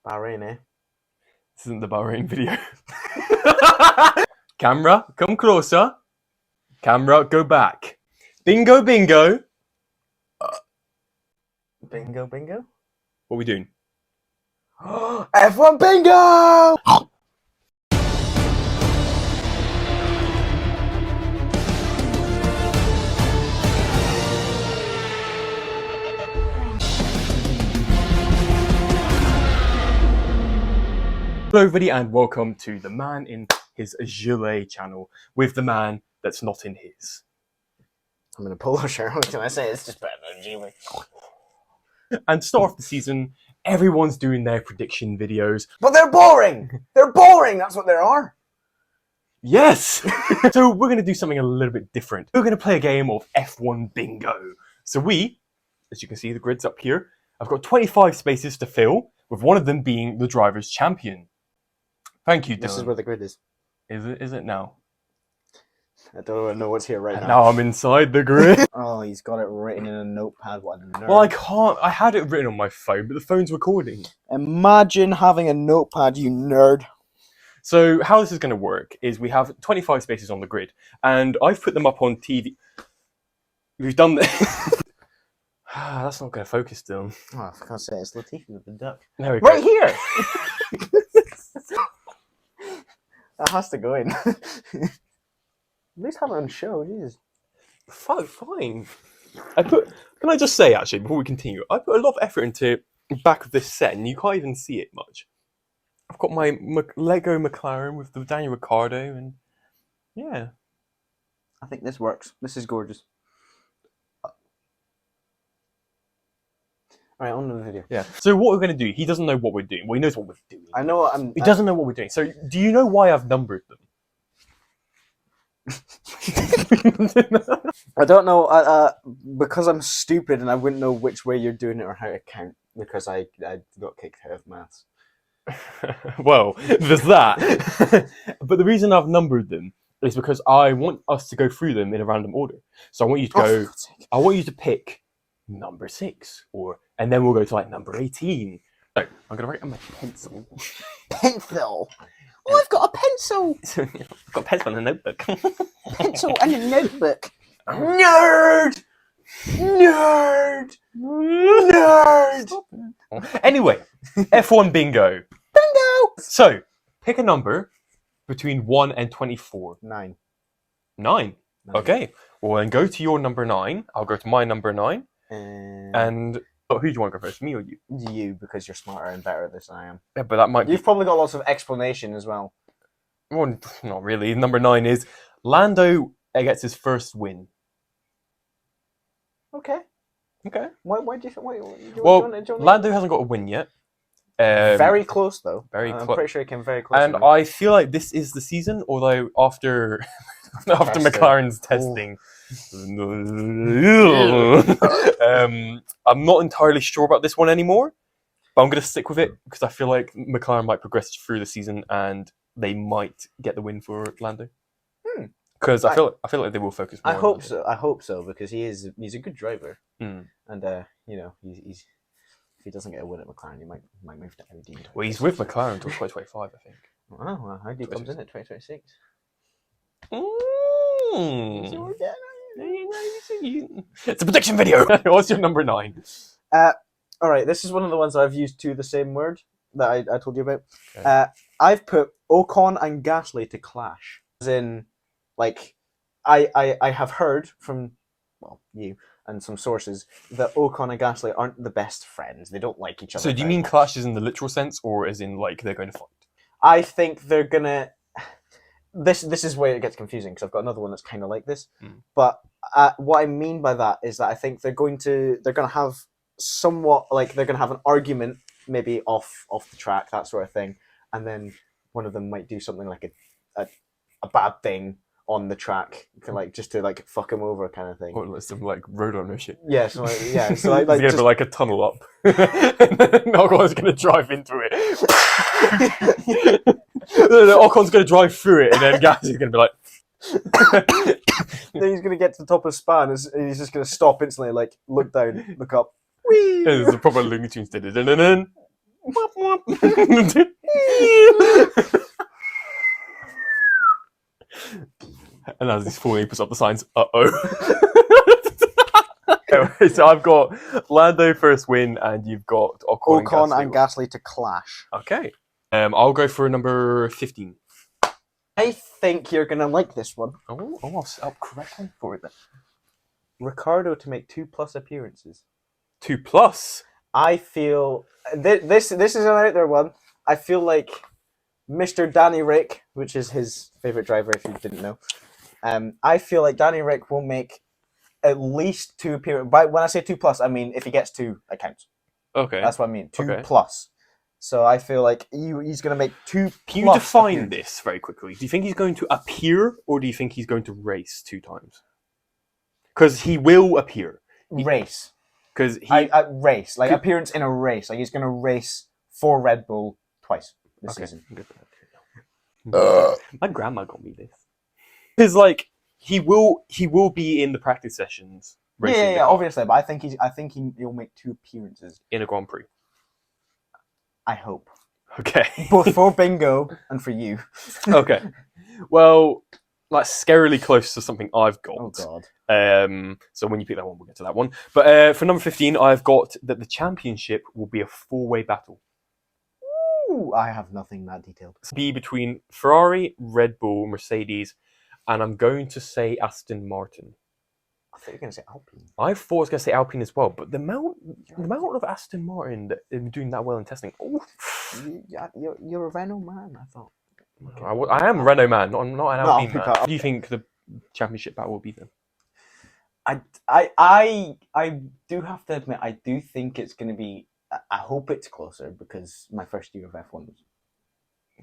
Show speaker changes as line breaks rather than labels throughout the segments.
Bahrain, eh?
This isn't the Bahrain video. Camera, come closer. Camera, go back. Bingo, bingo.
Bingo, bingo.
What are we doing?
F1 bingo!
Hello everybody and welcome to the man in his gilet channel with the man that's not in his.
I'm in a polo shirt. What can I say? It's just better than a gilet.
And to start off the season, everyone's doing their prediction videos.
But they're boring! They're boring! That's what they are.
Yes! So we're going to do something a little bit different. We're going to play a game of F1 bingo. So we, as you can see, the grid's up here. I've got 25 spaces to fill, with one of them being the driver's champion. Thank you, Dylan.
This is where the grid is.
Is it now?
I don't know what's here right now.
Now I'm inside the grid.
Oh, he's got it written in a notepad. What a nerd.
Well, I can't. I had it written on my phone, but the phone's recording.
Imagine having a notepad, you nerd.
So how this is going to work is we have 25 spaces on the grid, and I've put them up on TV. We've done this. That's not going to focus, Dylan.
Oh, I can't say it's Latifi with the duck.
There we go.
Right here! That has to go in. At least have it on show, Jesus.
Fine. Can I just say, actually, before we continue, I put a lot of effort into the back of this set, and you can't even see it much. I've got my Lego McLaren with the Daniel Ricciardo, and yeah.
I think this works. This is gorgeous. Alright, on to the video.
Yeah. So what we're going to do, he doesn't know what we're doing. Well, he knows what we're doing.
I know what I'm...
He doesn't know what we're doing. So do you know why I've numbered them?
I don't know, because I'm stupid and I wouldn't know which way you're doing it or how to count, because I got kicked out of maths.
Well, there's that. But the reason I've numbered them is because I want us to go through them in a random order. So I want you to go, I want you to pick number 6, and then we'll go to like number 18. So I'm going to write on my pencil.
Pencil? Oh, I've got a pencil!
I've got a pencil and a notebook.
Pencil and a notebook. Nerd! Nerd! Nerd!
Anyway, F1 bingo.
Bingo!
So, pick a number between 1 and 24.
9.
9. Okay. Well, then go to your number 9. I'll go to my number 9. And who do you want to go first, me or you?
You, because you're smarter and better at this than I am.
Yeah, but that might
You've probably got lots of explanation as well.
Well, not really. Number 9 is Lando gets his first win.
Okay.
Okay.
Why do you think...
Well, Lando hasn't got a win yet.
Very close, though.
Very
I'm
close.
pretty sure he came very close.
And I feel like this is the season, although after McLaren's testing... I'm not entirely sure about this one anymore, but I'm going to stick with it because I feel like McLaren might progress through the season and they might get the win for Lando. Because I feel like they will focus more.
I hope so. I hope so, because he's a good driver, and you know, he's if he doesn't get a win at McLaren, he might move to Audi.
Well, he's with McLaren until 2025, I think.
Oh, well, Audi comes in at 2026.
It's a prediction video. What's your number 9?
All right, this is one of the ones I've used the same word that I told you about.
Okay.
I've put Ocon and Gasly to clash, as in, like, I have heard from, well, you and some sources that Ocon and Gasly aren't the best friends. They don't like each other.
So do you mean clashes in the literal sense, or as in like they're going to fight?
I think they're gonna. This is where it gets confusing, because I've got another one that's kind of like this. But what I mean by that is that I think they're going to have somewhat, like, they're going to have an argument maybe off the track, that sort of thing, and then one of them might do something like a bad thing on the track, like just to like fuck him over, kind of thing.
Or some like road ownership.
Yeah, so yeah, so like
he's gonna be like a tunnel up, and then Ocon's gonna drive into it. Ocon's gonna drive through it, and then Gasly's gonna be like.
Then he's gonna get to the top of Spa, and he's just gonna stop instantly, like look down, look up. Whee!
There's a proper Looney Tunes. And as he's falling, he puts up the signs, uh-oh. Anyway, so I've got Lando first win, and you've got
Ocon and Gasly to clash.
Okay. I'll go for number 15.
I think you're going to like this one.
Oh, I'll set up correctly for it then.
Ricciardo to make 2+ appearances.
2+?
I feel... This is an out there one. I feel like Mr. Danny Rick, which is his favourite driver if you didn't know, I feel like Danny Rick will make at least 2 appearances. When I say 2+, I mean if he gets 2, it counts.
Okay.
That's what I mean. 2+.
Okay.
So I feel like he's going to make 2+.
Can you define this very quickly? Do you think he's going to appear, or do you think he's going to race 2 times? Because he will appear.
Race.
Because
race. Like appearance in a race. Like he's going to race for Red Bull twice this season.
My grandma got me this. Because like he will be in the practice sessions.
Yeah, obviously. But I think he'll make 2 appearances
in a Grand Prix.
I hope.
Okay.
Both for Bingo and for you.
Okay. Well, that's scarily close to something I've got.
Oh God.
So when you pick that one, we'll get to that one. But for number 15, I've got that the championship will be a 4-way battle.
Ooh, I have nothing that detailed.
It'll be between Ferrari, Red Bull, Mercedes, and I'm going to say Aston Martin.
I thought you were going to say Alpine.
I thought I was going to say Alpine as well, but the amount of Aston Martin that is doing that well in testing. Oh,
you're a Renault man, I thought.
Okay. I am a Renault man, not an Alpine man.
Okay.
What do you think the championship battle will be then?
I do have to admit, I do think it's going to be. I hope it's closer because my first year of F1 was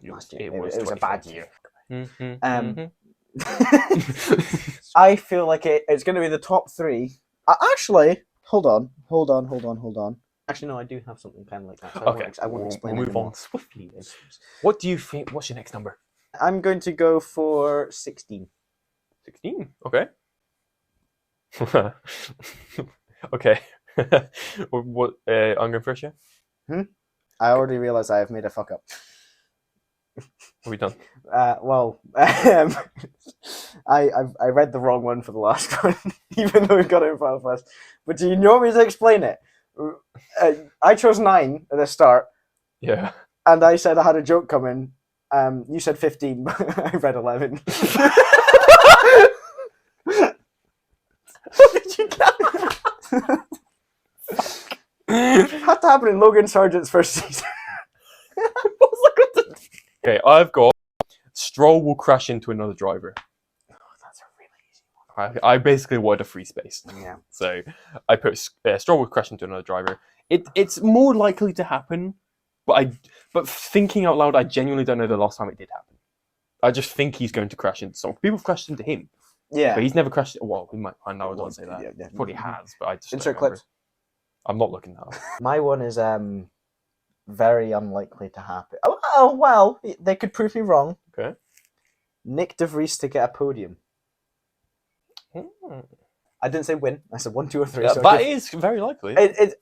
last year. It was a bad year. I feel like it's going to be the top 3. Actually, hold on. Actually, no, I do have something kind of like that. So
okay,
I won't explain.
We'll move on swiftly. What do you think? What's your next number?
I'm going to go for 16.
16. Okay. Okay. What? I'm going first, yeah.
I already realised I have made a fuck up.
What have we done?
I read the wrong one for the last one, even though we got it in front of us. But do you want me to explain it? I chose 9 at the start.
Yeah.
And I said I had a joke coming. You said 15, but I read 11. How did you get that? Had to happen in Logan Sargent's first season.
Okay, I've got Stroll will crash into another driver.
Oh, that's a really easy one.
I basically wanted a free space.
Yeah.
So I put Stroll will crash into another driver. It's more likely to happen, but thinking out loud, I genuinely don't know the last time it did happen. I just think he's going to crash into someone. People have crashed into him.
Yeah.
But he's never crashed. Well, we might. I know I don't say that.
Yeah.
Probably has, but I just
insert clips.
I'm not looking that up.
My one is very unlikely to happen. Oh well, they could prove me wrong.
Okay.
Nick De Vries to get a podium. I didn't say win. I said 1, 2, or 3.
Yeah,
so
that is very likely.
It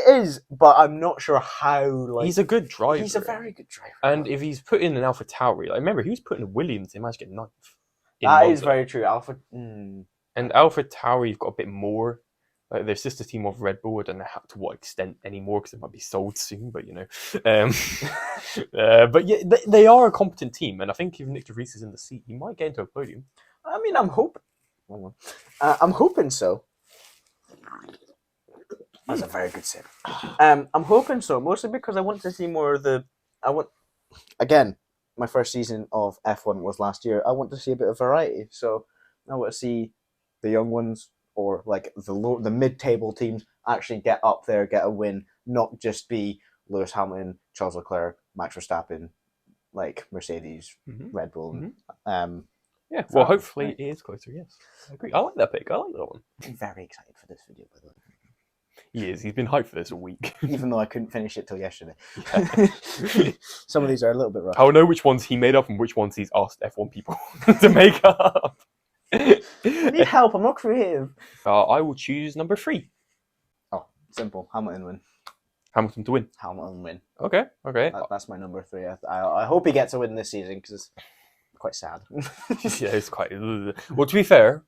is, but I'm not sure how. Like,
he's a good driver.
He's a very good driver.
And if he's put in an Alpha Tauri, like remember he was putting a Williams, he managed to get 9th.
That is very true. Alpha.
And Alpha Tauri, you've got a bit more. Like their sister team of Red Bull, I don't know to what extent anymore because it might be sold soon, but you know. But yeah, they are a competent team, and I think if Nick De Vries is in the seat, he might get into a podium.
I mean, I'm hoping. I'm hoping so. That's a very good sip. I'm hoping so, mostly because I want to see more of the. Again, my first season of F1 was last year. I want to see a bit of variety, so I want to see the young ones or like the mid-table teams actually get up there, get a win, not just be Lewis Hamilton, Charles Leclerc, Max Verstappen, like Mercedes, Red Bull.
Yeah, well, hopefully it is closer, yes. I agree. I like that pick. I like that one.
I'm very excited for this video, by the way.
He is. He's been hyped for this a week.
Even though I couldn't finish it till yesterday. Some of these are a little bit rough.
I'll know which ones he made up and which ones he's asked F1 people to make up.
I need help. I'm not creative.
I will choose number 3.
Oh, simple. Hamilton win.
Hamilton to win.
Hamilton win.
Okay.
That's my number 3. I hope he gets a win this season because it's quite sad.
Yeah, it's quite. Well, to be fair,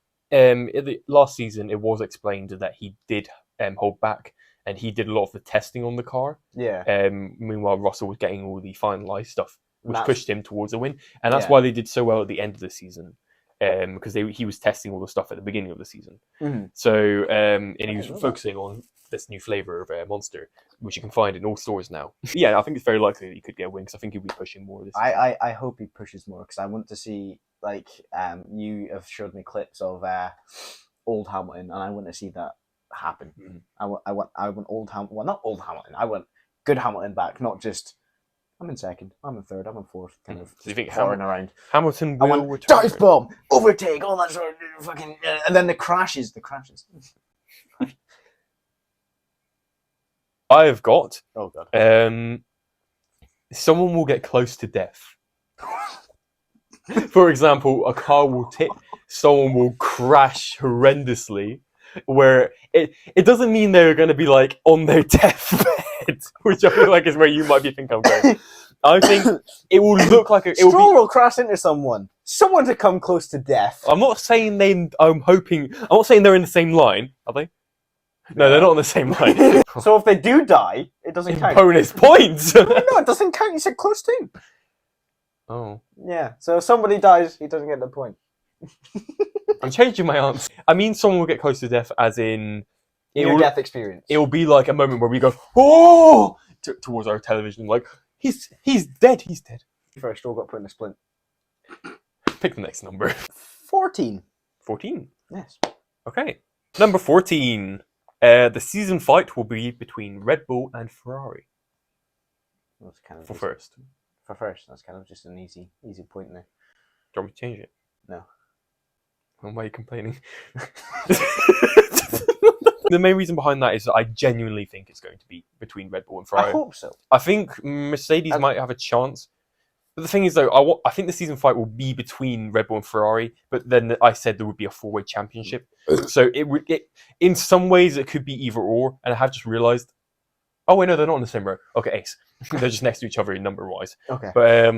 last season it was explained that he did hold back, and he did a lot of the testing on the car.
Yeah.
Meanwhile, Russell was getting all the finalized stuff, which
That's-
pushed him towards a win, and that's
Yeah.
why they did so well at the end of the season. Because he was testing all the stuff at the beginning of the season.
Mhm.
So and he was focusing on this new flavor of Monster, which you can find in all stores now. Yeah, I think it's very likely that he could get a win because I think he'll be pushing more this season.
I hope he pushes more because I want to see, like, you have showed me clips of old Hamilton, and I want to see that happen.
Mhm.
I want old Hamilton. Well, not old Hamilton. I want good Hamilton back, not just I'm in second, I'm in third, I'm in fourth, kind of
So you think
flying around.
Hamilton
I
will
want
return?
dive bomb, overtake, all that sort of fucking, and then the crashes.
I've got
Oh god.
someone will get close to death. For example, a car will tip, someone will crash horrendously, where it doesn't mean they're going to be like on their deathbed, which I feel like is where you might be thinking I'm going. I think it will look like
Stroll will crash into someone to come close to death.
I'm not saying I'm not saying they're in the same line, are they? No, they're not on the same line.
So if they do die, it doesn't count.
Bonus points.
No, it doesn't count. You said close to.
Oh.
Yeah. So if somebody dies, he doesn't get the point.
I'm changing my answer. I mean, someone will get close to death, as in
Near death experience.
It will be like a moment where we go, oh, towards our television, like he's dead. He's dead.
First, Stroll got put in a splint.
Pick the next number.
14.
14.
Yes.
Okay. Number 14. The season fight will be between Red Bull and Ferrari.
That's kind of
For first.
For first, that's kind of just an easy point there.
Do you want me to change it?
No.
Well, why are you complaining? The main reason behind that is that I genuinely think it's going to be between Red Bull and Ferrari.
I hope so.
I think Mercedes might have a chance. But the thing is, though, I think the season fight will be between Red Bull and Ferrari. But then I said there would be a 4-way championship. So in some ways, it could be either or. And I have just realised, oh, wait, no, they're not on the same row. Okay, ace. They're just next to each other number-wise.
Okay.
But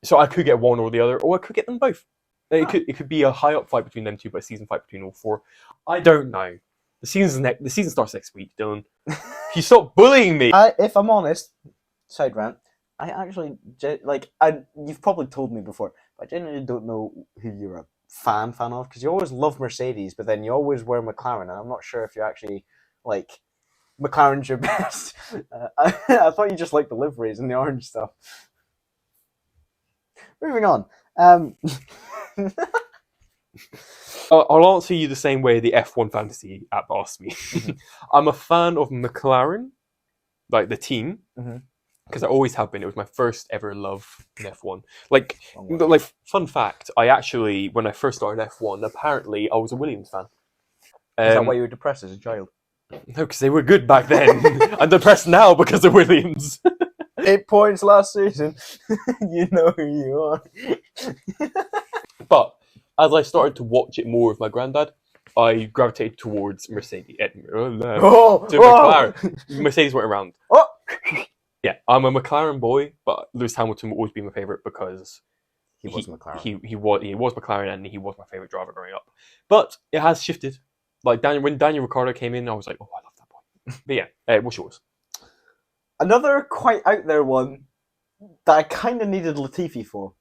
so I could get one or the other, or I could get them both. It could be a high-up fight between them two, but a season fight between all four. I don't know. The season starts next week, Dylan. If you stop bullying me.
If I'm honest, side rant, I actually you've probably told me before, but I genuinely don't know who you're a fan of, because you always love Mercedes, but then you always wear McLaren, and I'm not sure if you're actually like McLaren's your best. I thought you just liked the liveries and the orange stuff. Moving on.
I'll answer you the same way the F1 Fantasy app asked me. I'm a fan of McLaren, like the team, because I always have been. It was my first ever love in F1. Like fun fact, I actually, when I first started F1, apparently I was a Williams fan.
Is that why you were depressed as a child?
No, because they were good back then. I'm depressed now because of Williams.
8 points last season. You know who you are.
But as I started to watch it more with my granddad, I gravitated towards Mercedes. McLaren. Mercedes went around.
Oh!
Yeah, I'm a McLaren boy, but Lewis Hamilton will always be my favourite because
he was McLaren.
He was McLaren, and he was my favourite driver growing up. But it has shifted. Like when Daniel Ricciardo came in, I was like, oh, I love that boy. But yeah, what's yours?
Another quite out there one that I kind of needed Latifi for.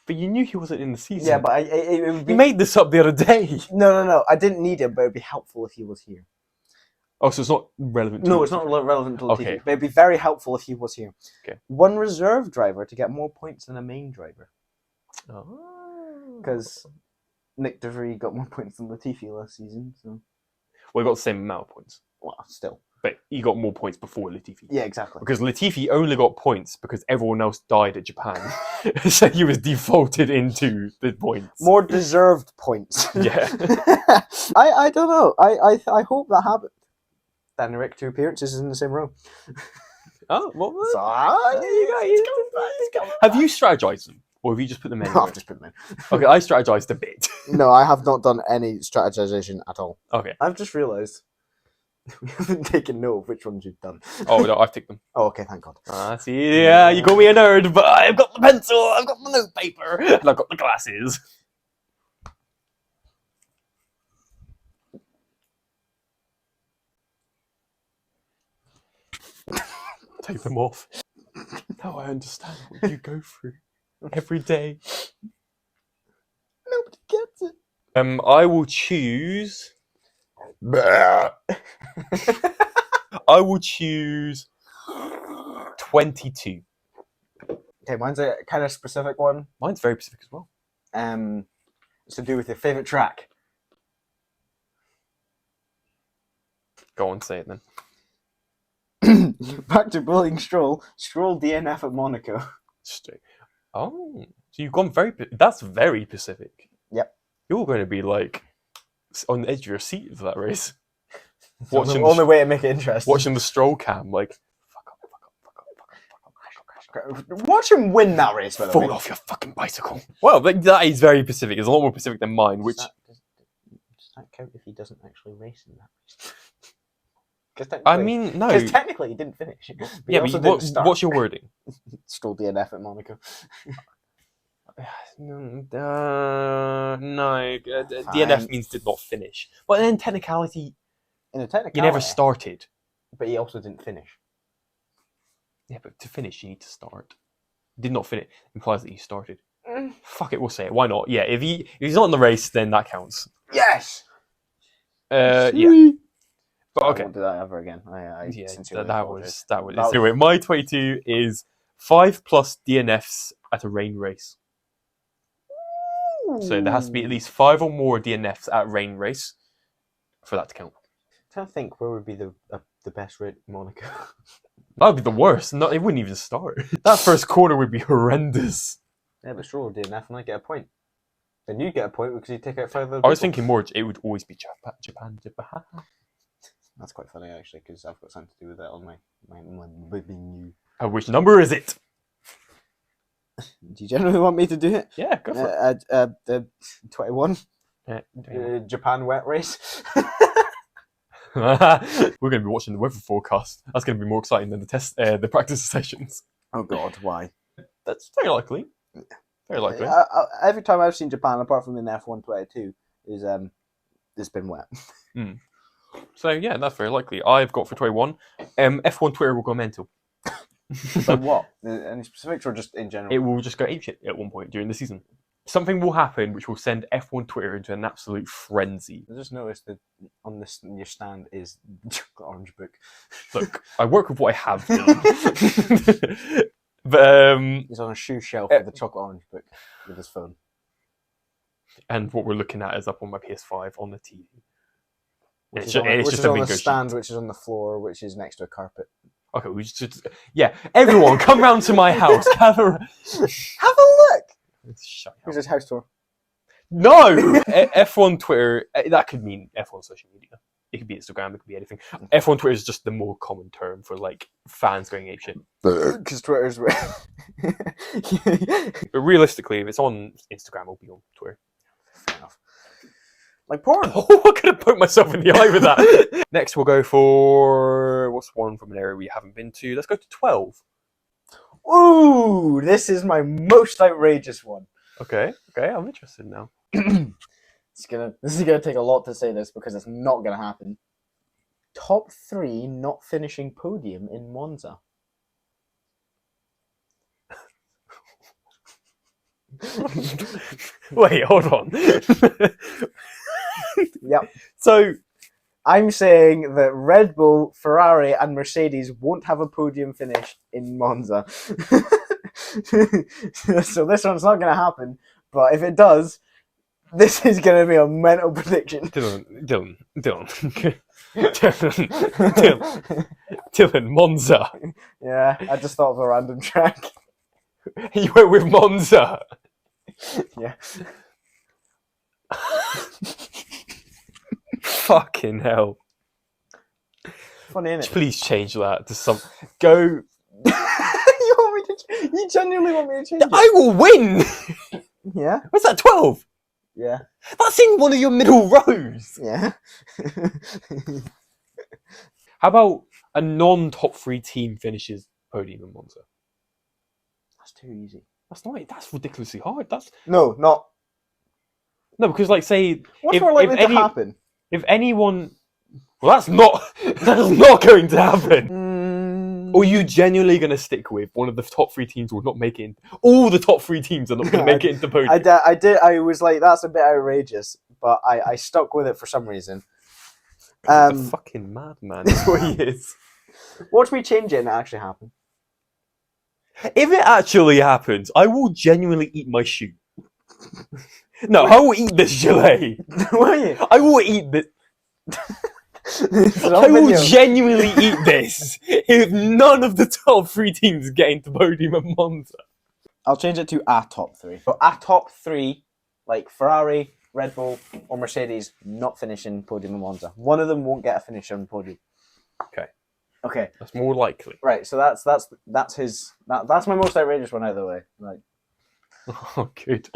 But you knew he wasn't in the season.
Yeah, but it would be...
You made this up the other day.
No. I didn't need him, but it'd be helpful if he was here.
Oh, so it's not relevant to
No,
Latifi.
it's not relevant to Latifi.
Okay.
But it'd be very helpful if he was here.
Okay.
One reserve driver to get more points than a main driver.
Oh.
Because Nick DeVries got more points than Latifi last season. So.
Well, he got the same amount of points.
Well, still.
But he got more points before Latifi.
Yeah, exactly.
Because Latifi only got points because everyone else died at Japan. So he was defaulted into the points.
More deserved points.
Yeah.
I don't know. I hope that happens. Dan and Rick, 2 appearances in the same row.
Oh, what was
So,
Have you strategized them? Or have you just put them in?
I've just put them in.
Okay, I strategized a bit.
No, I have not done any strategization at all.
Okay.
I've just realised We haven't taken note of which ones you've done.
Oh no, I've ticked them.
Oh, okay, thank God.
See, yeah, you call me a nerd, but I've got the pencil, I've got the note paper, and I've got the glasses. Take them off. Now I understand what you go through every day.
Nobody gets it.
I will choose. I will choose 22.
Okay, mine's a kind of specific one.
Mine's very specific as well.
It's to do with your favourite track.
Go on, say it then.
Back to Bullying Stroll. Stroll DNF at Monaco.
Oh, so you've gone very. That's very specific.
Yep.
You're going to be like on the edge of your seat for that race.
Watching the only way to make it interesting.
Watching the Stroll cam, like fuck up.
Watch him win that race. By the way.
Fall off your fucking bicycle. Well, that is very specific. It's a lot more specific than mine. Which
does that count if he doesn't actually race in that race?
I mean, no.
Because technically he didn't finish.
But what's your wording?
Stroll DNF at Monaco.
DNF means did not finish. But then technicality,
in a technicality,
you never started.
But he also didn't finish.
Yeah, but to finish, you need to start. Did not finish implies that you started. Fuck it, we'll say it. Why not? Yeah, if he's not in the race, then that counts.
Yes.
Yeah. But okay.
I won't do that ever again.
That was. Anyway, my 22 is 5+ DNFs at a rain race. Ooh. So there has to be at least 5 or more DNFs at a rain race for that to count.
I'm trying to think where would be the best rate in Monaco.
That would be the worst. No, it wouldn't even start. That first corner would be horrendous.
Yeah, but Stroll DNF and I get a point. Then you get a point because you take out 5 other
I
people.
was thinking more. It would always be Japan.
That's quite funny actually, because I've got something to do with that on my new.
Which number is it?
Do you generally want me to do it?
Yeah, go for
it. 21. Japan wet race.
We're going to be watching the weather forecast. That's going to be more exciting than the practice sessions.
Oh God, why?
That's very likely. Very likely.
Every time I've seen Japan, apart from in F1 22, is it's been wet.
So yeah, that's very likely. I've got for 21. F1 Twitter will go mental.
Like what? Any specifics or just in general?
It will just go apeshit at one point during the season. Something will happen which will send F1 Twitter into an absolute frenzy.
I just noticed that on your stand is chocolate orange book.
Look, I work with what I have done. But
he's on a shoe shelf with the chocolate orange book with his phone.
And what we're looking at is up on my PS5 on the TV.
Which is on the stand, which is on the floor, which is next to a carpet.
Okay, we just everyone come round to my house. Have a
look. Here's his house tour.
No, F1 Twitter. That could mean F1 social media. It could be Instagram. It could be anything. F1 Twitter is just the more common term for like fans going apeshit.
Because Twitter's.
But realistically, if it's on Instagram, it'll be on Twitter.
Fair enough. Like porn.
Oh, I could have poked myself in the eye with that. Next, we'll go for what's one from an area we haven't been to. Let's go to 12.
Ooh, this is my most outrageous one.
Okay, I'm interested now.
This is gonna take a lot to say this because it's not gonna happen. Top 3 not finishing podium in Monza.
Wait, hold on.
Yep.
So
I'm saying that Red Bull, Ferrari, and Mercedes won't have a podium finish in Monza. So this one's not going to happen. But if it does, this is going to be a mental prediction.
Dylan, Monza.
Yeah, I just thought of a random track.
You went with Monza.
Yeah.
Fucking hell.
Funny, innit?
Please change that to some. Go.
You genuinely want me to change it?
I will win!
Yeah.
What's that, 12?
Yeah.
That's in one of your middle rows.
Yeah.
How about a non-top 3 team finishes podium in Monza?
That's too easy.
That's ridiculously hard. That's
No, not.
no, because like say
What's more likely to happen?
if anyone, well, that's not going to happen. Or are you genuinely going to stick with one of the top 3 teams will not make it in? All the top 3 teams are not going to make it into podium.
I was like, that's a bit outrageous, but I stuck with it for some reason.
He's a fucking madman. That's what he is.
Watch me change it and it actually happen.
If it actually happens, I will genuinely eat my shoe. No, I will eat this gelée. I will eat this. I will genuinely eat this if none of the top 3 teams get into podium at Monza.
I'll change it to a top 3. So a top 3, like Ferrari, Red Bull, or Mercedes, not finishing podium at Monza. One of them won't get a finish on podium. Okay.
That's more likely.
Right. So that's my most outrageous one out of the way. Like.
Oh, good.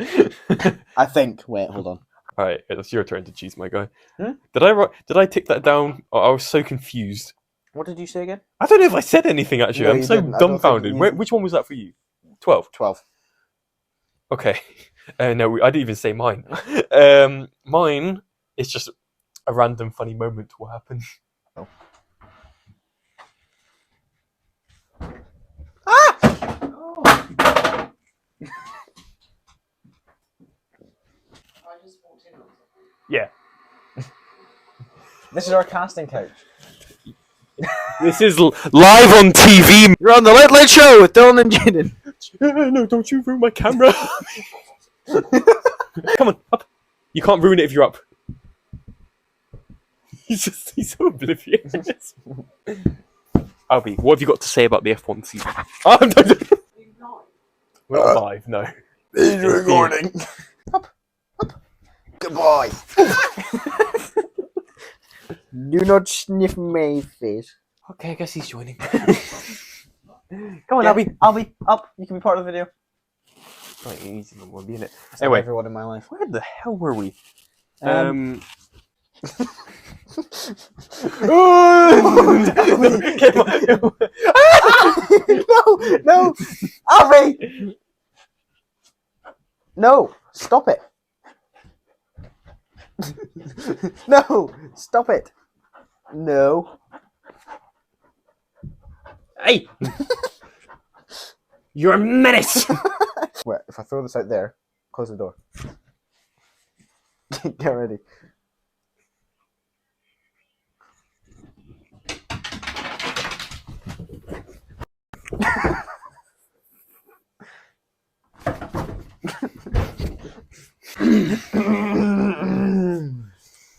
I think. Wait, hold on.
All right, it's your turn to choose, my guy. Did I tick that down? Oh, I was so confused.
What did you say again?
I don't know if I said anything, actually.
No,
I'm so dumbfounded. Which one was that for you? 12?
12.
Okay. No, I didn't even say mine. Mine is just a random funny moment will happen.
Oh. Ah! Oh.
Yeah.
This is our casting couch.
This is live on TV.
You're on the Late Late Show with Dylan and Jaden.
No, don't you ruin my camera. Come on, up. You can't ruin it if you're up. He's so oblivious. Albie, what have you got to say about the F1 season? Oh, no. We're not live, no.
It's recording. Up. Goodbye. Do not sniff my face.
Okay, I guess he's joining.
Come on, Albie, up. You can be part of the video.
Right, easy, we'll be in it.
It's
anyway,
like everyone in my life.
Where the hell were we?
No, Albie! No, stop it. No, stop it. No.
Hey! You're a menace!
Wait, if I throw this out there, close the door. Get ready.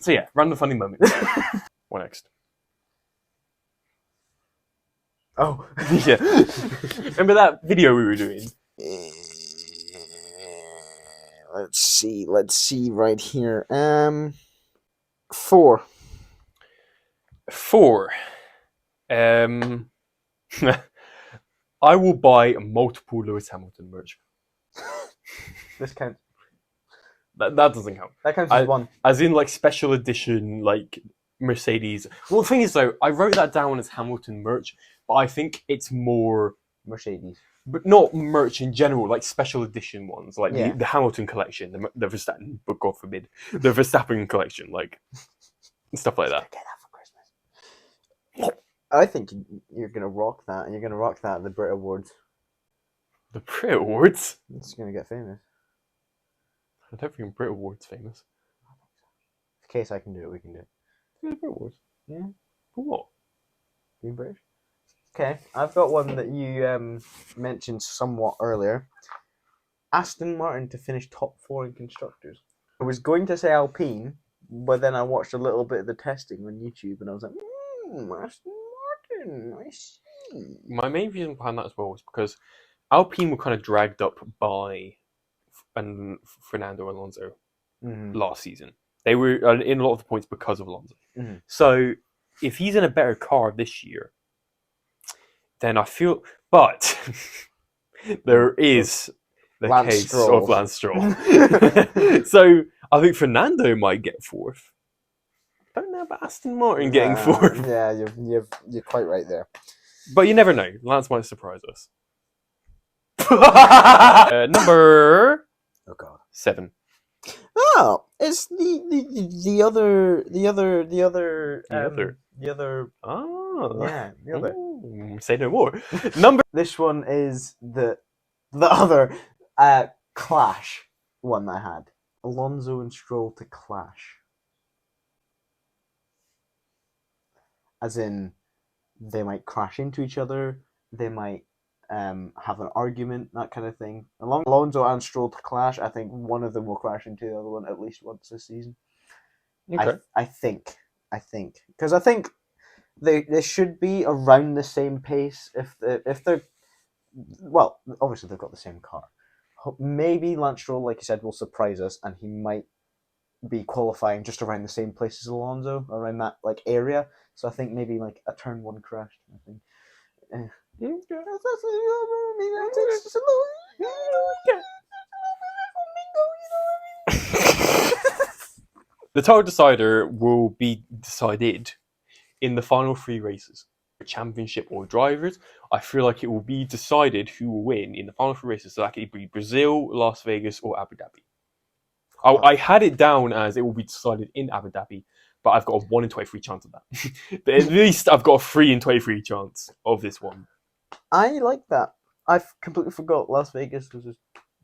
So yeah, random funny moment. What next?
Oh.
Yeah. Remember that video we were doing?
Let's see right here. 4.
4. I will buy multiple Lewis Hamilton merch.
This counts.
That doesn't count.
That counts as 1.
As in like special edition, like Mercedes. Well, the thing is though, I wrote that down as Hamilton merch, but I think it's more
Mercedes.
But not merch in general, like special edition ones, like
Yeah.
the Hamilton collection, the Verstappen, but God forbid, the Verstappen collection, like stuff like that.
Get that for Christmas. I think you're gonna rock that, and you're gonna rock that at the Brit Awards.
The Brit Awards?
It's gonna get famous.
I don't think Brit Awards famous.
In case I can do it, we can do it.
Yeah, Brit Awards.
Yeah.
For what?
Being British. Okay, I've got one that you mentioned somewhat earlier. Aston Martin to finish top 4 in constructors. I was going to say Alpine, but then I watched a little bit of the testing on YouTube, and I was like, Aston Martin, I see.
My main reason behind that as well was because Alpine were kind of dragged up by Fernando Alonso last season. They were in a lot of the points because of Alonso.
Mm-hmm.
So if he's in a better car this year, then I feel... But there is the
Lance
case
Stroll.
of Lance Stroll. So I think Fernando might get 4th. don't know about Aston Martin getting fourth.
Yeah, you're quite right there.
But you never know. Lance might surprise us. Number
Oh God.
7.
Oh, it's the other.
Oh.
Yeah, the other.
Say no more. Number.
This one is the other clash one that I had. Alonso and Stroll to clash. As in, they might crash into each other. They might have an argument, that kind of thing. Alonso and Stroll to clash. I think one of them will crash into the other one at least once this season.
Okay.
I think because I think they should be around the same pace if they're well, obviously they've got the same car. Maybe Lance Stroll, like you said, will surprise us, and he might be qualifying just around the same place as Alonso, around that like area. So I think maybe like a turn 1 crash. I think.
The title decider will be decided in the final 3 races. Championship or drivers, I feel like it will be decided who will win in the final 3 races. So that could be Brazil, Las Vegas, or Abu Dhabi. I had it down as it will be decided in Abu Dhabi, but I've got a 1 in 23 chance of that. But at least I've got a 3 in 23 chance of this one.
I like that. I've completely forgot Las Vegas was a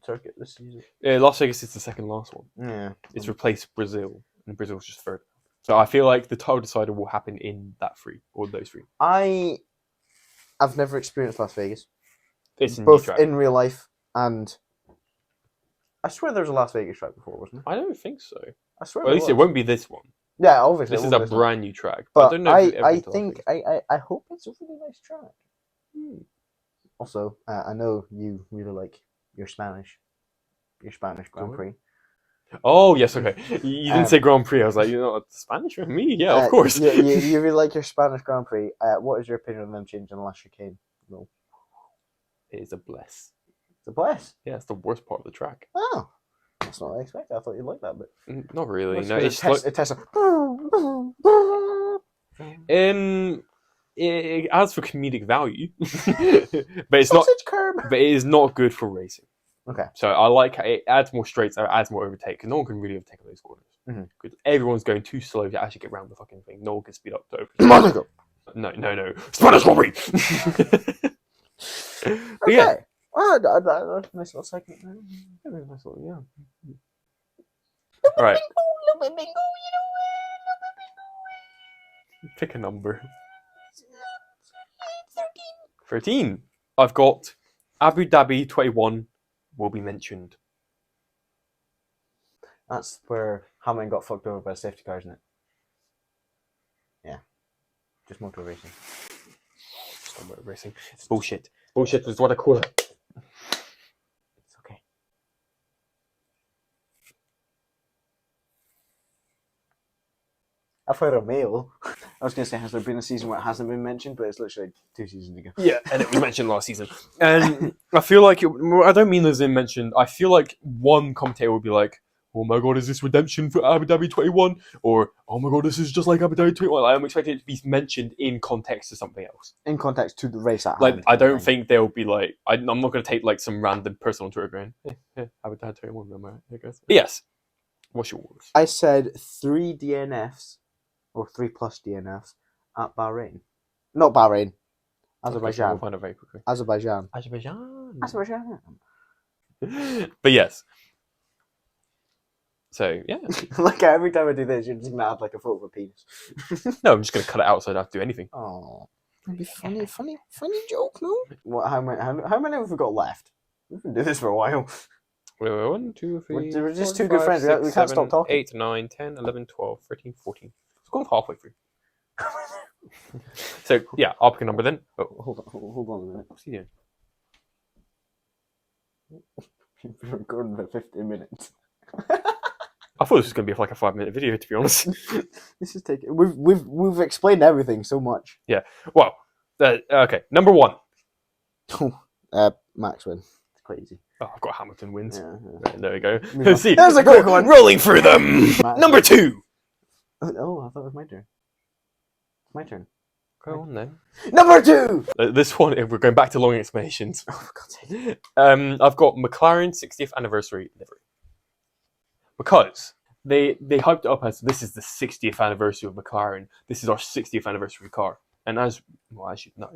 circuit this season.
Las Vegas is the second last one.
Yeah,
It's replaced Brazil, and Brazil's just third. So I feel like the title decider will happen in that 3, or those 3.
I've never experienced Las Vegas.
It's a new
both
track.
in real life and I swear there was a Las Vegas track before, wasn't there?
I don't think so.
I swear.
Well, at least it won't be this one.
Yeah, obviously.
This is a brand new track.
But
I don't know. If
I think I hope it's a really nice track. Also, I know you really like your Spanish Grand Prix.
Oh yes, okay. You didn't say Grand Prix. I was like, Spanish for me? Yeah, of course.
You really like your Spanish Grand Prix. What is your opinion on them changing the last chicane? No.
It is a bless.
It's a bless.
Yeah, it's the worst part of the track.
Oh, that's not what I expected. I thought you'd like that bit.
Not really. No,
it tests.
It adds for comedic value, but it's
Sausage
not.
curb.
But it is not good for racing.
Okay.
So I like it adds more straights, it adds more overtake, because no one can really overtake on those corners. Because everyone's going too slow to actually get around the fucking thing. No one can speed up to overtake.
Monaco.
No. Spanish Grand Prix. But yeah.
Oh, nice little segment there.
Nice little, yeah. All right. Pick a number. 13. I've got Abu Dhabi 21 will be mentioned.
That's where Hamilton got fucked over by a safety car, isn't it? Yeah. Just motor racing.
It's not motor racing. It's bullshit. Bullshit is what I call it.
It's okay. Alfa Romeo. I was going to say, has there been a season where it hasn't been mentioned, but it's literally 2 seasons ago.
Yeah, and it was mentioned last season. And I feel like, I don't mean as in mentioned, I feel like one commentator would be like, oh my god, is this redemption for Abu Dhabi 21? Or, oh my god, this is just like Abu Dhabi 21. I'm expecting it to be mentioned in context to something else.
In context to the race at
Like,
hand.
I don't think they'll be like, I'm not going to take like some random person on Twitter going, Abu Dhabi 21, am I right? I guess. But yes. What's yours?
I said 3 DNFs, or 3 plus DNFs, at Bahrain. Not Bahrain. Azerbaijan.
We'll find it very quickly.
Azerbaijan.
But yes. So, yeah.
Like every time I do this, you're just going to add like a photo of a penis.
No, I'm just going to cut it out so I don't have to do anything.
Oh. It'd be funny joke, no? What, how many have we got left? We've been doing this for a while.
Wait, 1, 2, 3,
We're just
4,
two good
5,
friends.
6,
We can't
7,
stop talking.
8, 9, 10, 11, 12, 13, 14. Let's go halfway through. So, yeah, I'll pick a number then. Oh,
Hold on a minute.
what's he doing?
You've been recording for 15 minutes.
I thought this was going to be like a 5-minute video, to be honest.
This is taking. We've explained everything so much.
Yeah. Well, okay. Number 1.
Max win. It's quite easy.
Oh, I've got Hamilton wins.
Yeah.
There we go.
Yeah.
See,
That was a quick one.
Rolling through them.
Max.
Number 2.
Oh, I thought it was my turn. It's my turn.
Go on then.
Number 2!
This one, if we're going back to long explanations.
Oh, for God's sake.
I've got McLaren 60th anniversary livery. Because they hyped it up as this is the 60th anniversary of McLaren. This is our 60th anniversary car. And as you know,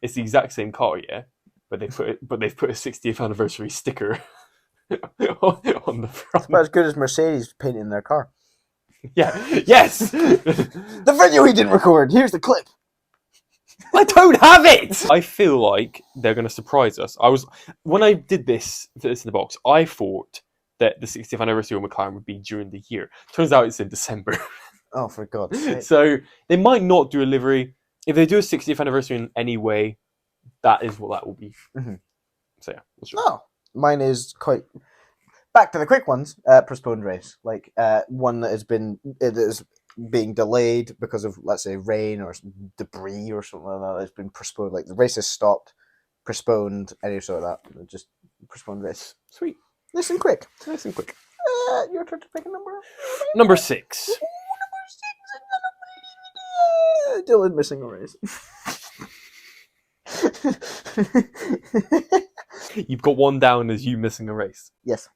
it's the exact same car, yeah. But they've put a 60th anniversary sticker on the front.
It's about as good as Mercedes painting their car.
Yeah. Yes.
The video he didn't record. Here's the clip.
I don't have it. I feel like they're going to surprise us. When I did this in the box, I thought that the 60th anniversary of McLaren would be during the year. Turns out it's in December.
Oh, for God's sake.
So they might not do a livery. If they do a 60th anniversary in any way, that is what that will be.
Mm-hmm.
So yeah.
Oh, mine is quite... Back to the quick ones. Postponed race. Like, one that is being delayed because of, let's say, rain or debris or something like that. It's been postponed. Like, the race has stopped, postponed, any sort of that. Just postponed race.
Sweet.
Nice and quick.
Nice and quick.
Your turn to pick a number.
Number 6.
Ooh, number 6. Dylan missing a race.
You've got one down as you missing a race.
Yes.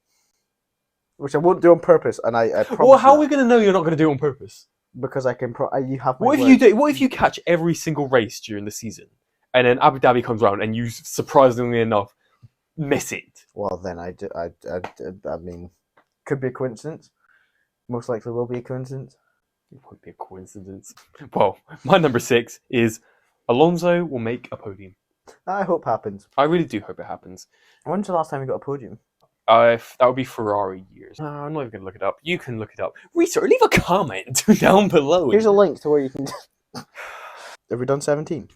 Which I won't do on purpose, and I promise.
Well, how are we going to know you're not going to do it on purpose?
Because I can. You have my
What if
word.
you do? What if you catch every single race during the season, and then Abu Dhabi comes around and you surprisingly enough miss it?
Well, then I mean, could be a coincidence. Most likely will be a coincidence.
It won't be a coincidence. Well, my number 6 is Alonso will make a podium.
I hope happens.
I really do hope it happens.
When's the last time you got a podium?
That would be Ferrari years. I'm not even going to look it up. You can look it up. Research, leave a comment down below.
Here's a link to where you can... Have we done 17?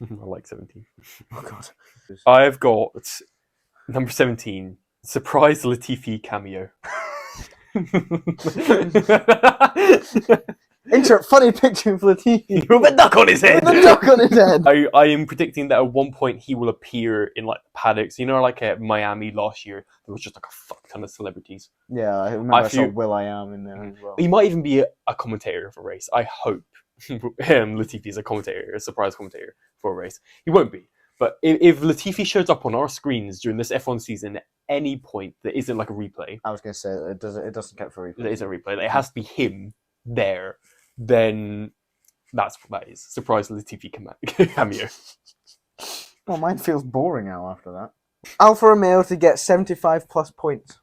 I like 17.
Oh, God.
I've got number 17, surprise Latifi cameo.
Insert funny picture of Latifi
With a duck on his head.
with a duck on his head.
I am predicting that at one point he will appear in like paddocks. You know, like at Miami last year, there was just like a fuck ton of celebrities.
Yeah, I remember I saw Will.i.am in there as well.
He might even be a commentator of a race. I hope Latifi is a commentator, a surprise commentator for a race. He won't be. But if Latifi shows up on our screens during this F1 season at any point that isn't like a replay,
I was going to say it doesn't count for replay.
It isn't a replay. It has to be him there. Then that's what that is. Surprise Latifi cameo.
Well, mine feels boring now after that. Alfa Romeo to get 75 plus points.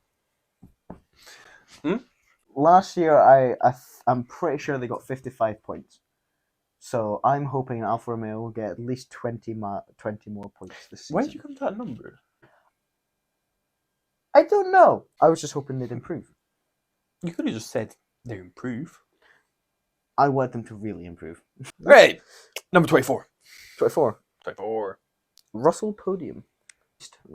Last year, I'm pretty sure they got 55 points. So I'm hoping Alfa Romeo will get at least 20 more points this season.
Where did you come to that number?
I don't know. I was just hoping they'd improve.
You could have just said they improve.
I want them to really improve.
Right. Number 24.
24.
24.
Russell podium.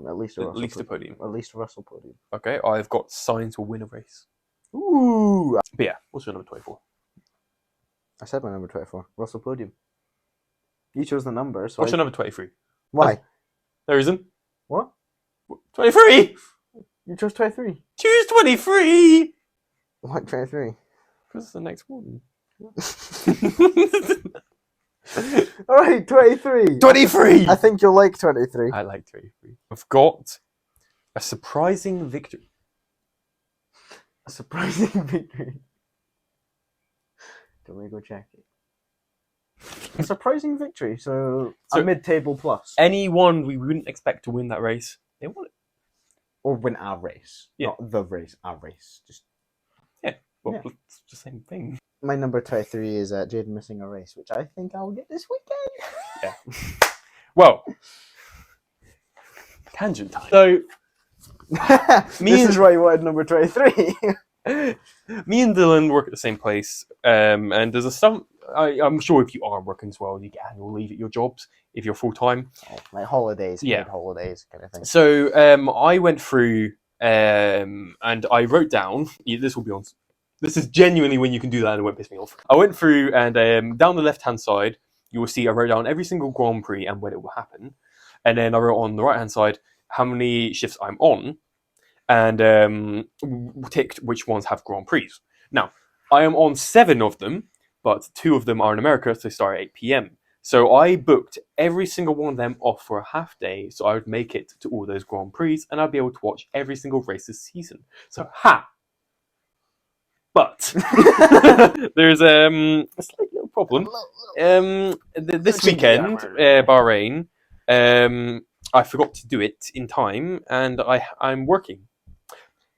At least a
podium.
At least a Russell podium.
Okay, I've got Sainz will win a race.
Ooh.
But yeah, what's your number 24?
I said my number 24. Russell podium. You chose the number, so
What's your number 23?
Why?
There isn't.
What?
23!
You chose 23.
Choose 23!
What 23?
Because it's the next one.
Alright, 23.
23!
I think you'll like 23.
I like 23. I've got a surprising victory.
A surprising victory. Don't we go check it? A surprising victory, so a mid-table plus.
Anyone we wouldn't expect to win that race, they won it.
Or win our race.
Yeah.
Not the race, our race. Just
Well, it's the same thing.
my number 23 is Jaden missing a race, which I think I'll get this weekend.
Yeah. Well, tangent time. So,
This is why you wanted number 23.
me and Dylan work at the same place, and there's I'm sure if you are working as well, you get annual leave at your jobs if you're full time.
Like holidays,
Yeah.
holidays kind of thing.
So I went through and I wrote down. This will be on. This is genuinely when you can do that and it won't piss me off. I went through and down the left hand side, you will see I wrote down every single Grand Prix and when it will happen, and then I wrote on the right hand side how many shifts I'm on, and ticked which ones have Grand Prix. Now, I am on 7 of them, but 2 of them are in America, so they start at 8 p.m. So I booked every single one of them off for a half day, so I would make it to all those Grand Prix, and I'd be able to watch every single race this season. So, But there's a slight little problem. This weekend, Bahrain, I forgot to do it in time, and I'm working.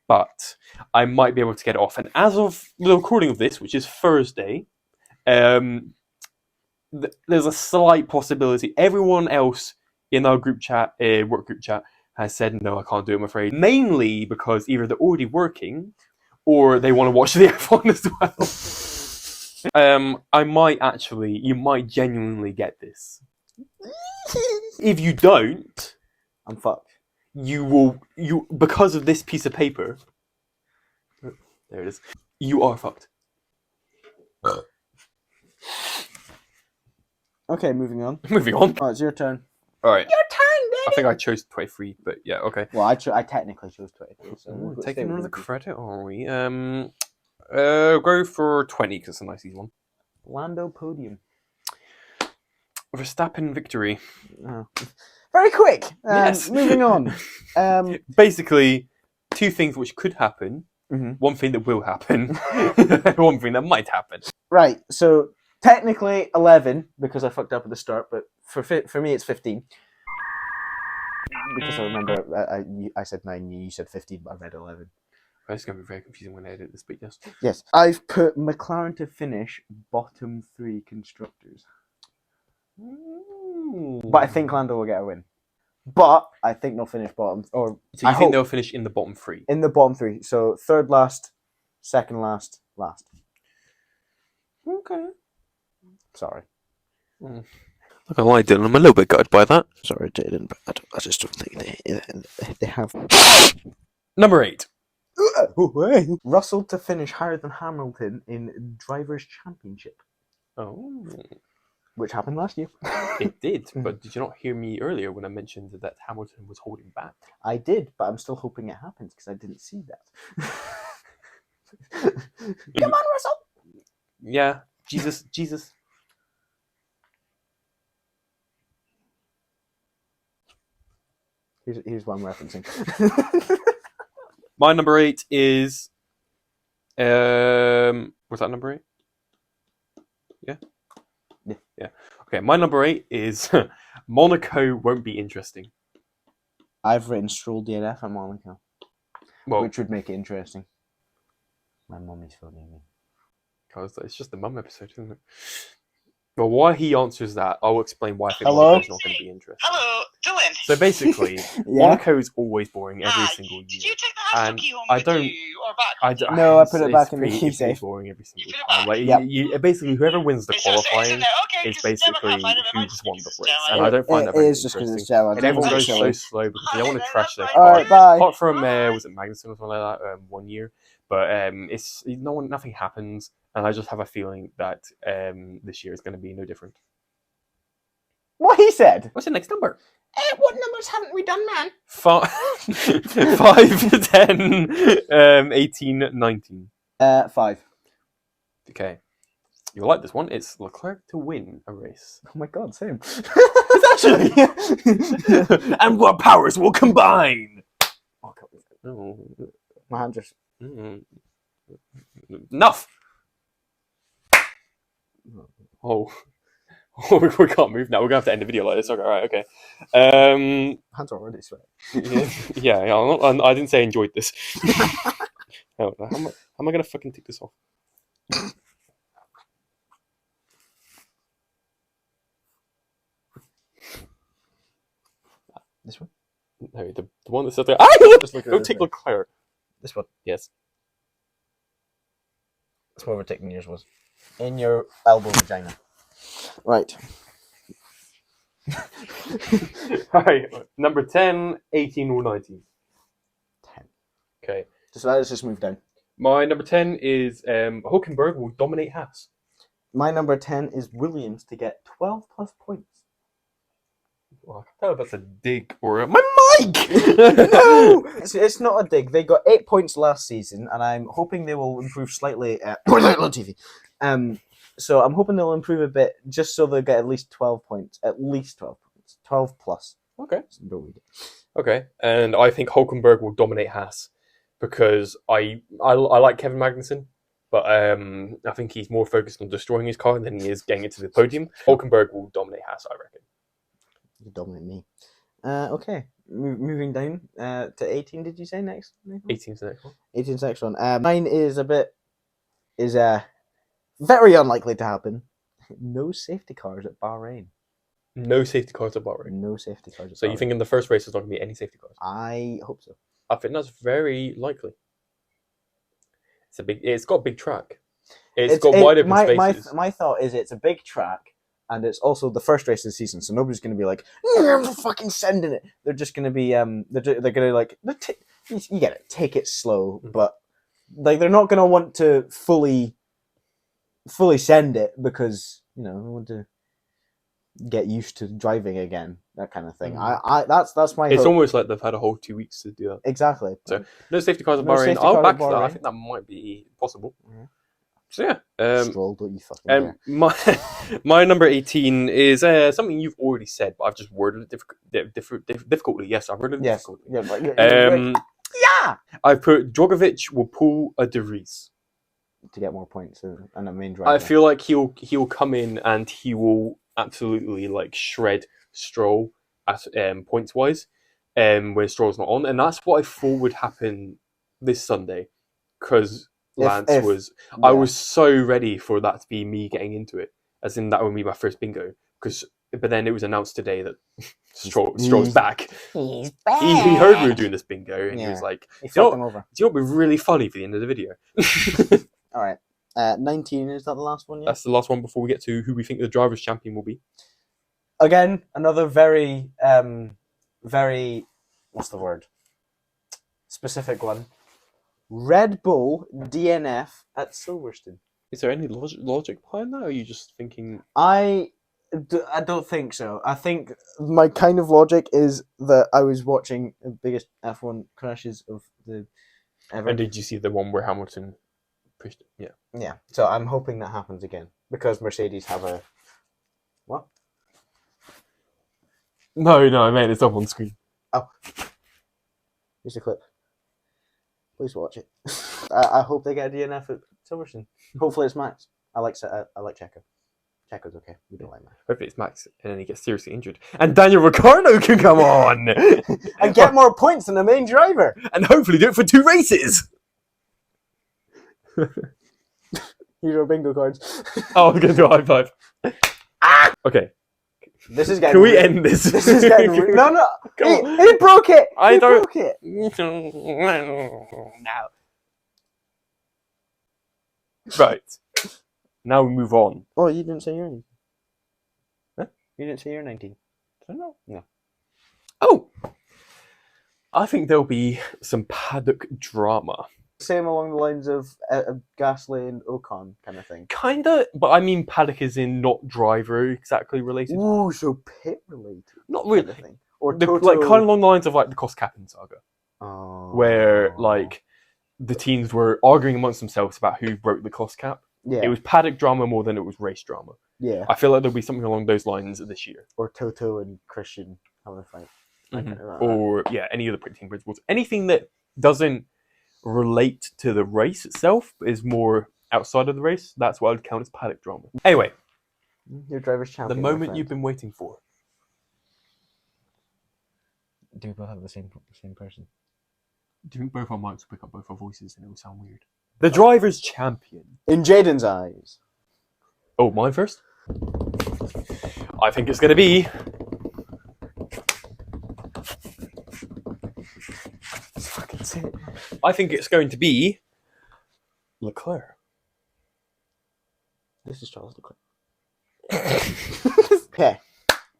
But I might be able to get it off. And as of the recording of this, which is Thursday, there's a slight possibility. Everyone else in our group chat, work group chat, has said, no, I can't do it, I'm afraid. Mainly because either they're already working or they want to watch the F1 as well. You might genuinely get this. If you don't,
I'm fucked.
Because of this piece of paper, there it is, you are fucked.
Okay, moving on.
Moving on.
Alright, it's your turn.
Alright.
Your turn, Daddy!
I think I chose 23, but yeah, okay.
Well, I technically chose 23, so
We're
we'll
taking
stay
another
with it.
credit, are we? Go for 20, because it's a nice easy one.
Lando podium.
Verstappen victory.
Oh. Very quick!
Yes.
Moving on.
Basically, 2 things which could happen,
Mm-hmm.
1 thing that will happen, 1 thing that might happen.
Right, so technically 11, because I fucked up at the start, but for me it's 15. Because I remember I said 9, you said 15, but I read 11.
It's going to be very confusing when I edit this, but yes.
Yes. I've put McLaren to finish bottom 3 constructors. But I think Lando will get a win. But I think they'll finish bottom. Or
So you think they'll finish in the bottom 3?
In the bottom 3. So third last, second last, last.
Okay.
Sorry.
Not gonna lie, Dylan, I'm a little bit gutted by that.
Sorry, Jaden, but I just don't think they have.
Number 8.
Russell to finish higher than Hamilton in Drivers' Championship,
Oh.
which happened last year.
It did, but did you not hear me earlier when I mentioned that Hamilton was holding back?
I did, but I'm still hoping it happens because I didn't see that. Come on, Russell!
Yeah, Jesus.
Here's what I'm referencing.
My number 8 is... was that number 8? Yeah. Okay, my number 8 is Monaco won't be interesting.
I've written Stroll DNF at Monaco,
Well,
which would make it interesting. My mummy's phoning me.
because it's just the mum episode, isn't it? Well, while he answers that, I'll explain why I think
Hello?
Monaco's not going to be interesting.
Hello, Dylan.
So basically,
Yeah?
Monaco is always boring every single year.
Did you take the hamster
And
key home
I
with
don't-
you or back?
No, I put it
it's
back in the
pretty-
key
it's pretty
safe.
boring every single
You put it
time.
back?
Like,
Yep.
you basically, whoever wins the
It's in
qualifying
there. Okay,
is
'cause it's Gemma
basically
Pathfinder,
who
it
just
might
won
be
the
just
race.
Gemma.
And I don't find that
It
very
is just because
interesting.
it's Gemma.
And everyone goes so
Sorry.
slow because they want to trash their
Alright,
car.
Alright, bye.
Apart from
Bye.
was it Magnussen or something like that 1 year, but it's nothing happens, and I just have a feeling that this year is going to be no different.
What he said?
What's the next number?
What numbers haven't we done, man?
5, 10, 18, 19.
5.
Okay, you'll like this one. It's Leclerc to win a race.
Oh my god, same.
It's actually. And what powers will combine?
Oh, God.
Oh.
My hand just.
Enough. Oh, we can't move now. We're gonna have to end the video like this. Okay, right, okay.
Hands already sweat.
yeah. I didn't say I enjoyed this. How am I gonna fucking take this off?
This one?
No, the one that says there. Ah,
Just look at
don't
this
take
way.
Leclerc.
This one.
Yes.
That's what overtaking yours was. In your elbow vagina. Right.
Alright, number 10, 18, or 19.
10.
Okay.
Let's just move down.
My number 10 is Hulkenberg will dominate Haas.
My number 10 is Williams to get 12 plus points.
Well, I can tell if that's a dig or my mic.
No, it's not a dig. They got 8 points last season, and I'm hoping they will improve slightly. On TV. So I'm hoping they'll improve a bit, just so they'll get at least 12 points. At least 12 points. 12 plus.
Okay.
Don't read it.
Okay, and I think Hulkenberg will dominate Haas because I like Kevin Magnussen, but I think he's more focused on destroying his car than he is getting it to the podium. Hulkenberg will dominate Haas, I reckon.
You dominate me. Okay, moving down to 18. Did you say next?
18's the next one.
18's next one. Mine is very unlikely to happen. No safety cars at Bahrain.
No safety cars at Bahrain.
No safety cars at
So
Bahrain.
you think in the first race there's not going to be any safety cars?
I hope so.
I think that's very likely. It's got a big track. It's got wide open spaces.
My thought is it's a big track, and it's also the first race of the season, so nobody's going to be like, I'm fucking sending it. They're just going to be they're going to like you get it, take it slow, but like they're not going to want to fully send it because they want to get used to driving again, that kind of thing. That's my.
It's
hope.
Almost like they've had a whole 2 weeks to do that.
Exactly.
So no safety cars at
No
Bahrain.
safety
I'll
cars
back
at
that. I
Bahrain.
think that might be possible.
Mhm.
So yeah.
Stroll, don't you fucking dare.
My number 18 is something you've already said, but I've just worded it difficultly. Yes, I've worded it difficultly.
Yeah, but
Yeah. I've put Drogovic will pull a De Vries.
To get more points and a main driver.
I feel like he'll come in and he will absolutely like shred Stroll at points wise, when Stroll's not on, and that's what I thought would happen this Sunday, because Lance was. Yeah. I was so ready for that to be me getting into it, as in that would be my first bingo. But then it was announced today that Stroll's back.
He's back.
He heard we were doing this bingo, and he was like,
he fucked him over.
Do you know what would be really funny for the end of the video?
All right. 19, is that the last one yet?
That's the last one before we get to who we think the Drivers' Champion will be.
Again, another very, very, what's the word? Specific one. Red Bull DNF at Silverstone.
Is there any logic behind that, or are you just thinking...
I don't think so. I think my kind of logic is that I was watching the biggest F1 crashes of the ever.
And did you see the one where Hamilton pushed it? Yeah.
Yeah. So I'm hoping that happens again because Mercedes have a what?
No, mate, it's up on screen.
Oh. Here's the clip. Please watch it. I hope they get a DNF at Silverstone. Hopefully it's Max. I like Checo. Checo's okay. We don't like Max.
Hopefully it's Max, and then he gets seriously injured, and Daniel Ricciardo can come on
and get more points than the main driver,
and hopefully do it for 2 races.
Here's our bingo cards.
Oh, I'm gonna do a high five. Okay.
This is getting.
Can we end this?
This is getting. No. He broke it. He broke it.
Now. Right. Now we move on.
Oh, you didn't say your 19.
Huh?
You didn't say your 19.
I don't know.
No.
Oh. I think there'll be some paddock drama.
Same along the lines of Gasly and Ocon kind of thing.
Kinda, but I mean paddock is in not driver exactly related.
Ooh, so pit related.
Not really.
Thing. Or
like kind of along the lines of like the Koskappen saga.
Oh.
Where like the teams were arguing amongst themselves about who broke the cost cap.
Yeah.
It was paddock drama more than it was race drama.
Yeah.
I feel like there'll be something along those lines this year.
Or Toto and Christian having a fight.
Mm-hmm. Or any other team principles. Anything that doesn't relate to the race itself, but is more outside of the race, that's what I'd count as paddock drama. Anyway.
Your driver's champion.
The moment you've been waiting for.
Do we both have the same person?
Do you think both our mics will pick up both our voices and it will sound weird? The driver's champion.
In Jaden's eyes.
Oh, mine first? I think it's going to be...
Fucking say it.
I think it's going to be... Leclerc.
This is Charles Leclerc. Okay.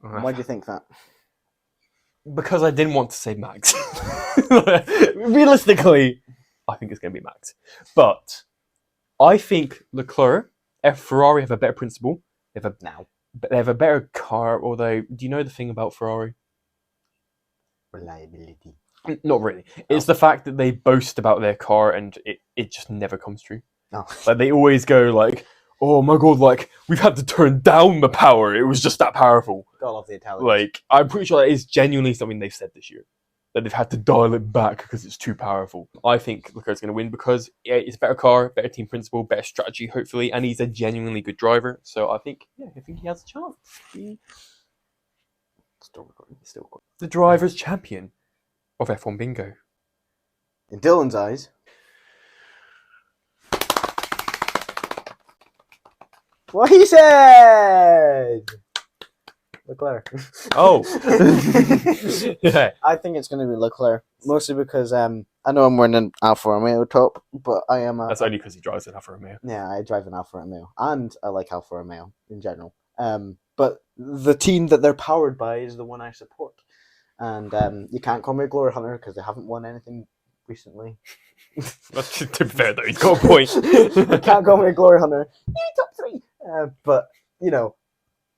Why do you think that?
Because I didn't want to say Max. Realistically, I think it's going to be Max. But I think Leclerc, if Ferrari have a better principle, they have a better car, although, do you know the thing about Ferrari?
Reliability.
Not really. It's the fact that they boast about their car and it just never comes true.
No.
Like they always go like, "Oh my god, like we've had to turn down the power. It was just that powerful."
Gotta love the Italians.
Like I'm pretty sure that is genuinely something they've said this year. That they've had to dial it back because it's too powerful. I think Leclerc's going to win because it's a better car, better team principle, better strategy, hopefully, and he's a genuinely good driver. So I think he has a chance. Still recording. The driver's champion of F1 Bingo.
In Dylan's eyes. What he said! Leclerc.
Oh. Yeah.
I think it's going to be Leclerc. Mostly because I know I'm wearing an Alfa Romeo top, but I am a...
That's only because he drives an Alfa Romeo.
Yeah, I drive an Alfa Romeo. And I like Alfa Romeo in general. But the team that they're powered by is the one I support. And you can't call me a glory hunter because they haven't won anything recently.
That's to be fair though, he's got a point.
You can't call me a glory hunter. Top 3! But, you know,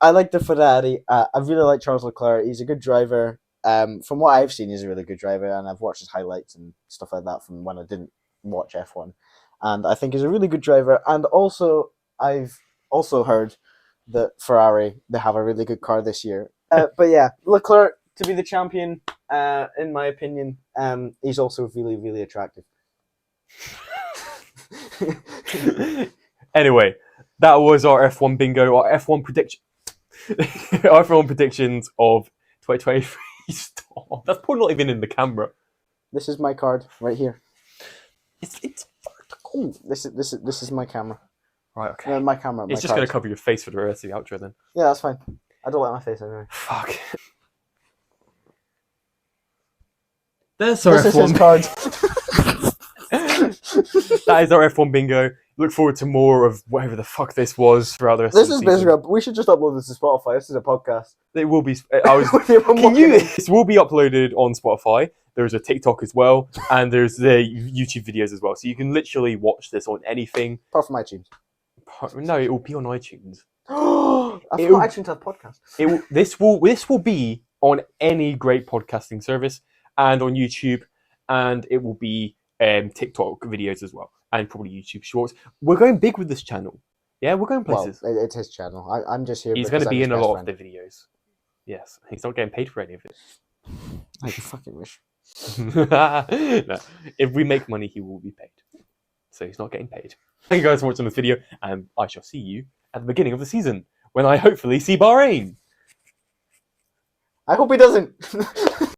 I like the Ferrari. I really like Charles Leclerc. He's a good driver. From what I've seen, he's a really good driver, and I've watched his highlights and stuff like that from when I didn't watch F1. And I think he's a really good driver. And also, I've also heard that Ferrari, they have a really good car this year. But yeah, Leclerc to be the champion, in my opinion. He's also really, really attractive.
Anyway, that was our F1 bingo, our F1 prediction. Our F1 predictions of 2023. Stop. That's probably not even in the camera.
This is my card right here.
It's vertical.
This is my camera.
Right, okay.
No, my camera.
It's just going to cover your face for the rest of the outro then.
Yeah, that's fine. I don't like my face anyway.
Fuck. That's our
This is
F1
his card.
That is our F1 bingo. Look forward to more of whatever the fuck this was throughout the rest
This
of
is
the season.
basically. We should just upload this to Spotify. This is a podcast.
It will be. This will be uploaded on Spotify. There's a TikTok as well, and there's the YouTube videos as well. So you can literally watch this on anything.
Apart from iTunes.
No, it will be on iTunes.
I forgot iTunes have podcasts.
This will be on any great podcasting service and on YouTube, and it will be TikTok videos as well, and probably YouTube Shorts. We're going big with this channel. Yeah, we're going places.
Well, it's his channel. I'm just here.
He's going to be in a lot of the videos. Yes, he's not getting paid for any of it.
I fucking wish.
No, if we make money, he will be paid. So he's not getting paid. Thank you guys for watching this video, and I shall see you at the beginning of the season when I hopefully see Bahrain.
I hope he doesn't.